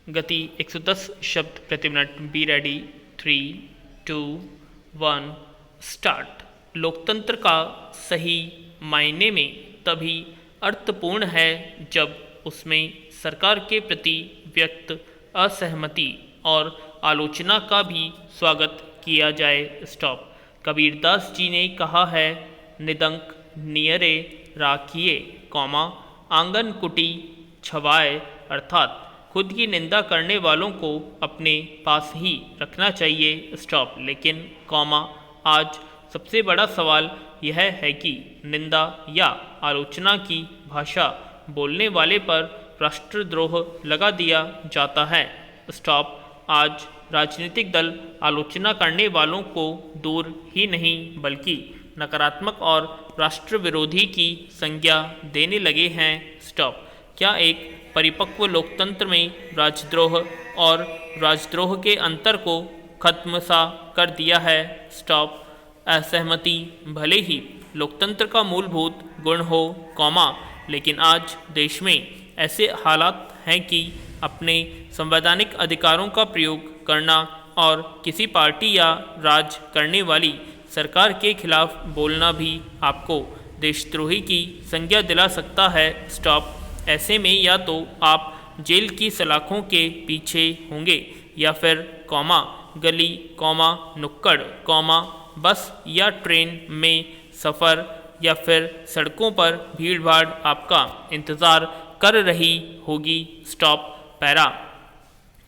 गति 110 शब्द प्रति मिनट। Be ready. 3, 2, 1 स्टार्ट। लोकतंत्र का सही मायने में तभी अर्थपूर्ण है जब उसमें सरकार के प्रति व्यक्त असहमति और आलोचना का भी स्वागत किया जाए। स्टॉप। कबीरदास जी ने कहा है, निदंक नियरे राखिए, आंगन कुटी छवाए, अर्थात खुद की निंदा करने वालों को अपने पास ही रखना चाहिए। स्टॉप। लेकिन आज सबसे बड़ा सवाल यह है कि निंदा या आलोचना की भाषा बोलने वाले पर राष्ट्रद्रोह लगा दिया जाता है। स्टॉप। आज राजनीतिक दल आलोचना करने वालों को दूर ही नहीं बल्कि नकारात्मक और राष्ट्र विरोधी की संज्ञा देने लगे हैं। स्टॉप। क्या एक परिपक्व लोकतंत्र में राजद्रोह और राजद्रोह के अंतर को खत्म सा कर दिया है? स्टॉप। असहमति भले ही लोकतंत्र का मूलभूत गुण हो, लेकिन आज देश में ऐसे हालात हैं कि अपने संवैधानिक अधिकारों का प्रयोग करना और किसी पार्टी या राज करने वाली सरकार के खिलाफ बोलना भी आपको देशद्रोही की संज्ञा दिला सकता है। स्टॉप। ऐसे में या तो आप जेल की सलाखों के पीछे होंगे या फिर गली, नुक्कड़, बस या ट्रेन में सफ़र या फिर सड़कों पर भीड़भाड़ आपका इंतज़ार कर रही होगी। स्टॉप। पैरा।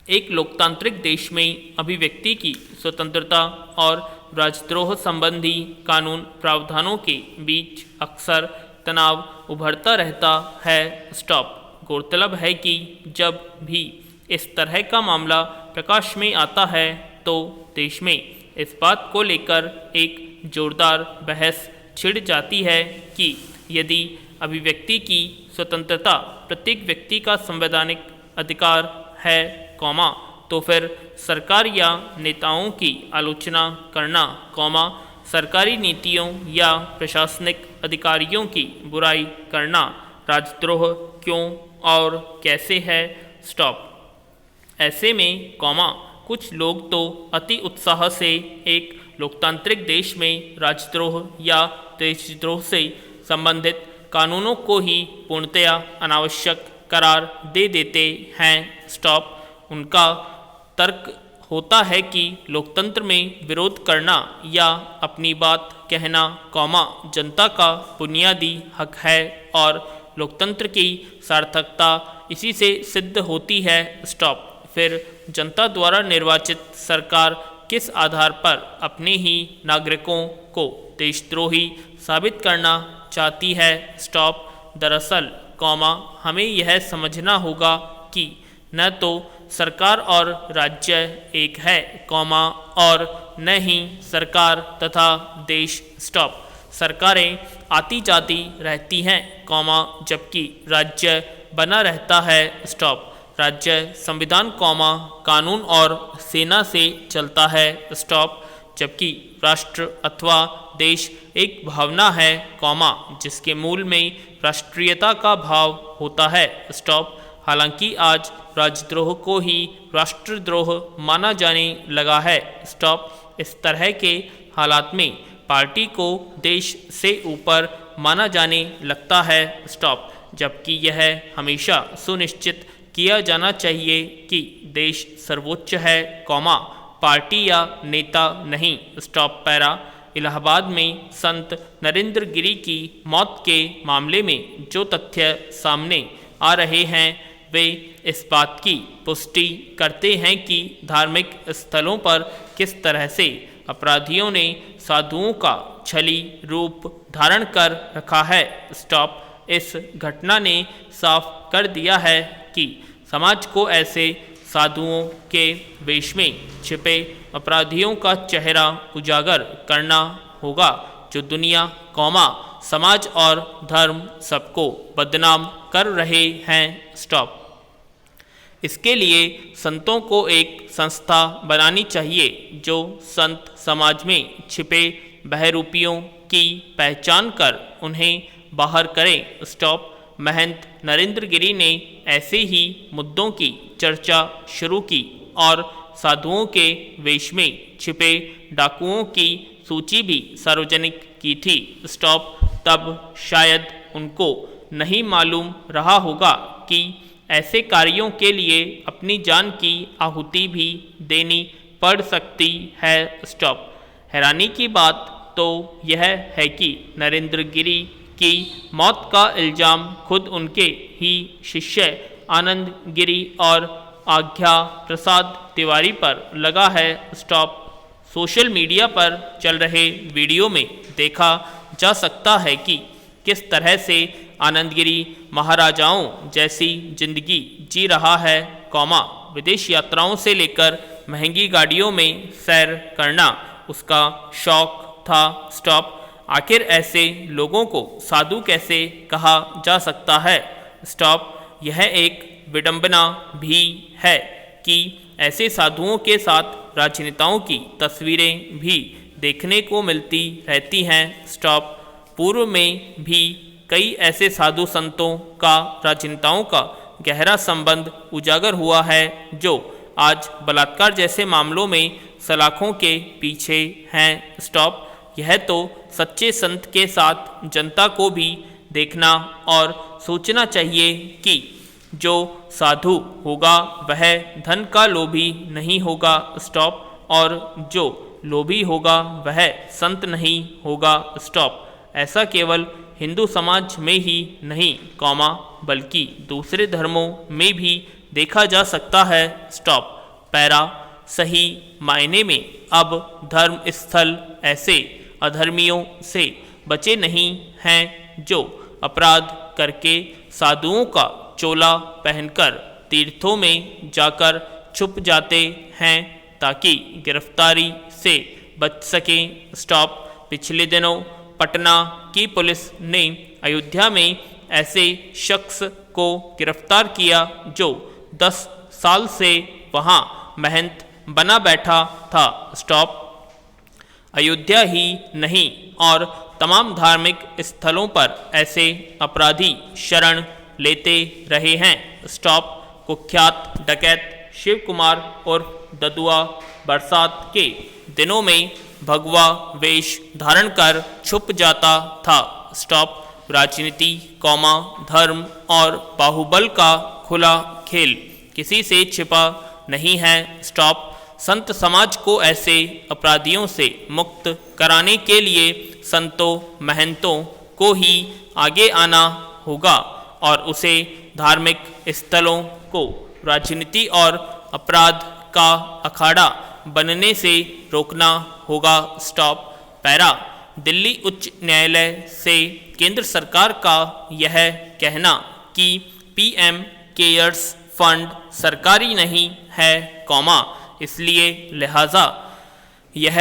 एक लोकतांत्रिक देश में अभिव्यक्ति की स्वतंत्रता और राजद्रोह संबंधी कानून प्रावधानों के बीच अक्सर तनाव उभरता रहता है। स्टॉप। गौरतलब है कि जब भी इस तरह का मामला प्रकाश में आता है तो देश में इस बात को लेकर एक जोरदार बहस छिड़ जाती है कि यदि अभिव्यक्ति की स्वतंत्रता प्रत्येक व्यक्ति का संवैधानिक अधिकार है, तो फिर सरकार या नेताओं की आलोचना करना, सरकारी नीतियों या प्रशासनिक अधिकारियों की बुराई करना राजद्रोह क्यों और कैसे है? स्टॉप। ऐसे में कुछ लोग तो अति उत्साह से एक लोकतांत्रिक देश में राजद्रोह या देशद्रोह से संबंधित कानूनों को ही पूर्णतया अनावश्यक करार दे देते हैं। स्टॉप। उनका तर्क होता है कि लोकतंत्र में विरोध करना या अपनी बात कहना, जनता का बुनियादी हक है और लोकतंत्र की सार्थकता इसी से सिद्ध होती है। स्टॉप। फिर जनता द्वारा निर्वाचित सरकार किस आधार पर अपने ही नागरिकों को देशद्रोही साबित करना चाहती है? स्टॉप। दरअसल हमें यह समझना होगा कि न तो सरकार और राज्य एक है, और न ही सरकार तथा देश। स्टॉप। सरकारें आती जाती रहती हैं, जबकि राज्य बना रहता है। स्टॉप। राज्य संविधान, कानून और सेना से चलता है। स्टॉप। जबकि राष्ट्र अथवा देश एक भावना है, जिसके मूल में राष्ट्रीयता का भाव होता है। स्टॉप। हालांकि आज राजद्रोह को ही राष्ट्रद्रोह माना जाने लगा है। स्टॉप। इस तरह के हालात में पार्टी को देश से ऊपर माना जाने लगता है। स्टॉप। जबकि यह हमेशा सुनिश्चित किया जाना चाहिए कि देश सर्वोच्च है, पार्टी या नेता नहीं। स्टॉप। पैरा। इलाहाबाद में संत नरेंद्र गिरी की मौत के मामले में जो तथ्य सामने आ रहे हैं वे इस बात की पुष्टि करते हैं कि धार्मिक स्थलों पर किस तरह से अपराधियों ने साधुओं का छली रूप धारण कर रखा है। स्टॉप। इस घटना ने साफ कर दिया है कि समाज को ऐसे साधुओं के वेश में छिपे अपराधियों का चेहरा उजागर करना होगा जो दुनिया, समाज और धर्म सबको बदनाम कर रहे हैं। स्टॉप। इसके लिए संतों को एक संस्था बनानी चाहिए जो संत समाज में छिपे बहरूपियों की पहचान कर उन्हें बाहर करे। स्टॉप। महंत नरेंद्र गिरि ने ऐसे ही मुद्दों की चर्चा शुरू की और साधुओं के वेश में छिपे डाकुओं की सूची भी सार्वजनिक की थी। स्टॉप। तब शायद उनको नहीं मालूम रहा होगा कि ऐसे कार्यों के लिए अपनी जान की आहुति भी देनी पड़ सकती है। स्टॉप। हैरानी की बात तो यह है कि नरेंद्र गिरि की मौत का इल्ज़ाम खुद उनके ही शिष्य आनंद गिरि और आज्ञा प्रसाद तिवारी पर लगा है। स्टॉप। सोशल मीडिया पर चल रहे वीडियो में देखा जा सकता है कि किस तरह से आनंद गिरि महाराजाओं जैसी जिंदगी जी रहा है, विदेश यात्राओं से लेकर महंगी गाड़ियों में सैर करना उसका शौक था। स्टॉप। आखिर ऐसे लोगों को साधु कैसे कहा जा सकता है? स्टॉप। यह एक विडंबना भी है कि ऐसे साधुओं के साथ राजनेताओं की तस्वीरें भी देखने को मिलती रहती हैं। स्टॉप। पूर्व में भी कई ऐसे साधु संतों का राजनेताओं का गहरा संबंध उजागर हुआ है जो आज बलात्कार जैसे मामलों में सलाखों के पीछे हैं। स्टॉप। यह तो सच्चे संत के साथ जनता को भी देखना और सोचना चाहिए कि जो साधु होगा वह धन का लोभी नहीं होगा। स्टॉप। और जो लोभी होगा वह संत नहीं होगा। स्टॉप। ऐसा केवल हिंदू समाज में ही नहीं, बल्कि दूसरे धर्मों में भी देखा जा सकता है। स्टॉप। पैरा। सही मायने में अब धर्म स्थल ऐसे अधर्मियों से बचे नहीं हैं जो अपराध करके साधुओं का चोला पहनकर तीर्थों में जाकर छुप जाते हैं ताकि गिरफ्तारी से बच सकें। स्टॉप। पिछले दिनों पटना की पुलिस ने अयोध्या में ऐसे शख्स को गिरफ्तार किया जो 10 साल से वहां महंत बना बैठा था। स्टॉप। अयोध्या ही नहीं और तमाम धार्मिक स्थलों पर ऐसे अपराधी शरण लेते रहे हैं। स्टॉप। कुख्यात डकैत शिव कुमार उर्फ ददुआ बरसात के दिनों में भगवा वेश धारण कर छुप जाता था। स्टॉप। राजनीति, धर्म और बाहुबल का खुला खेल किसी से छिपा नहीं है। स्टॉप। संत समाज को ऐसे अपराधियों से मुक्त कराने के लिए संतों महंतों को ही आगे आना होगा और उसे धार्मिक स्थलों को राजनीति और अपराध का अखाड़ा बनने से रोकना होगा। स्टॉप। पैरा। दिल्ली उच्च न्यायालय से केंद्र सरकार का यह कहना कि पीएम केयर्स फंड सरकारी नहीं है, इसलिए लिहाजा यह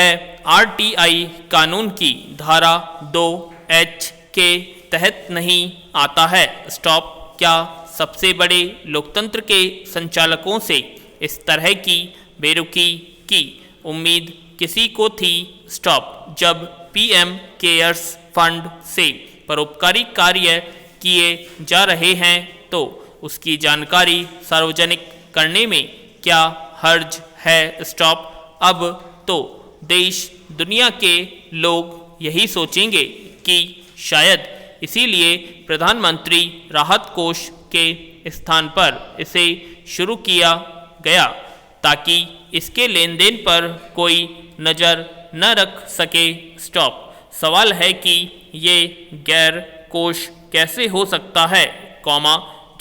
आरटीआई कानून की धारा 2H के तहत नहीं आता है। स्टॉप। क्या सबसे बड़े लोकतंत्र के संचालकों से इस तरह की बेरुखी की उम्मीद किसी को थी? स्टॉप। जब पीएम केयर्स फंड से परोपकारी कार्य किए जा रहे हैं तो उसकी जानकारी सार्वजनिक करने में क्या हर्ज है? स्टॉप। अब तो देश दुनिया के लोग यही सोचेंगे कि शायद इसीलिए प्रधानमंत्री राहत कोष के स्थान पर इसे शुरू किया गया ताकि इसके लेन देन पर कोई नज़र न रख सके। स्टॉप। सवाल है कि ये गैर कोष कैसे हो सकता है,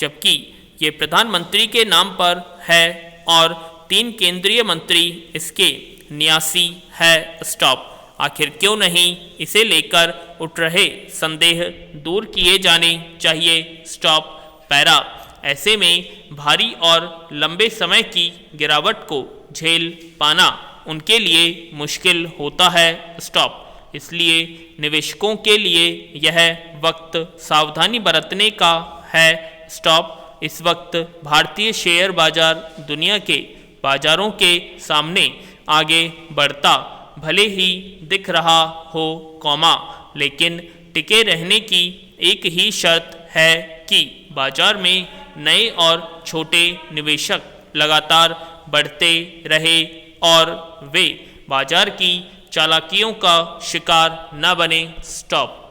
जबकि ये प्रधानमंत्री के नाम पर है और 3 केंद्रीय मंत्री इसके न्यासी है। स्टॉप। आखिर क्यों नहीं इसे लेकर उठ रहे संदेह दूर किए जाने चाहिए? स्टॉप। पैरा। ऐसे में भारी और लंबे समय की गिरावट को झेल पाना उनके लिए मुश्किल होता है। स्टॉप। इसलिए निवेशकों के लिए यह वक्त सावधानी बरतने का है। स्टॉप। इस वक्त भारतीय शेयर बाजार दुनिया के बाजारों के सामने आगे बढ़ता भले ही दिख रहा हो, लेकिन टिके रहने की एक ही शर्त है कि बाजार में नए और छोटे निवेशक लगातार बढ़ते रहे और वे बाजार की चालाकियों का शिकार न बने। स्टॉप।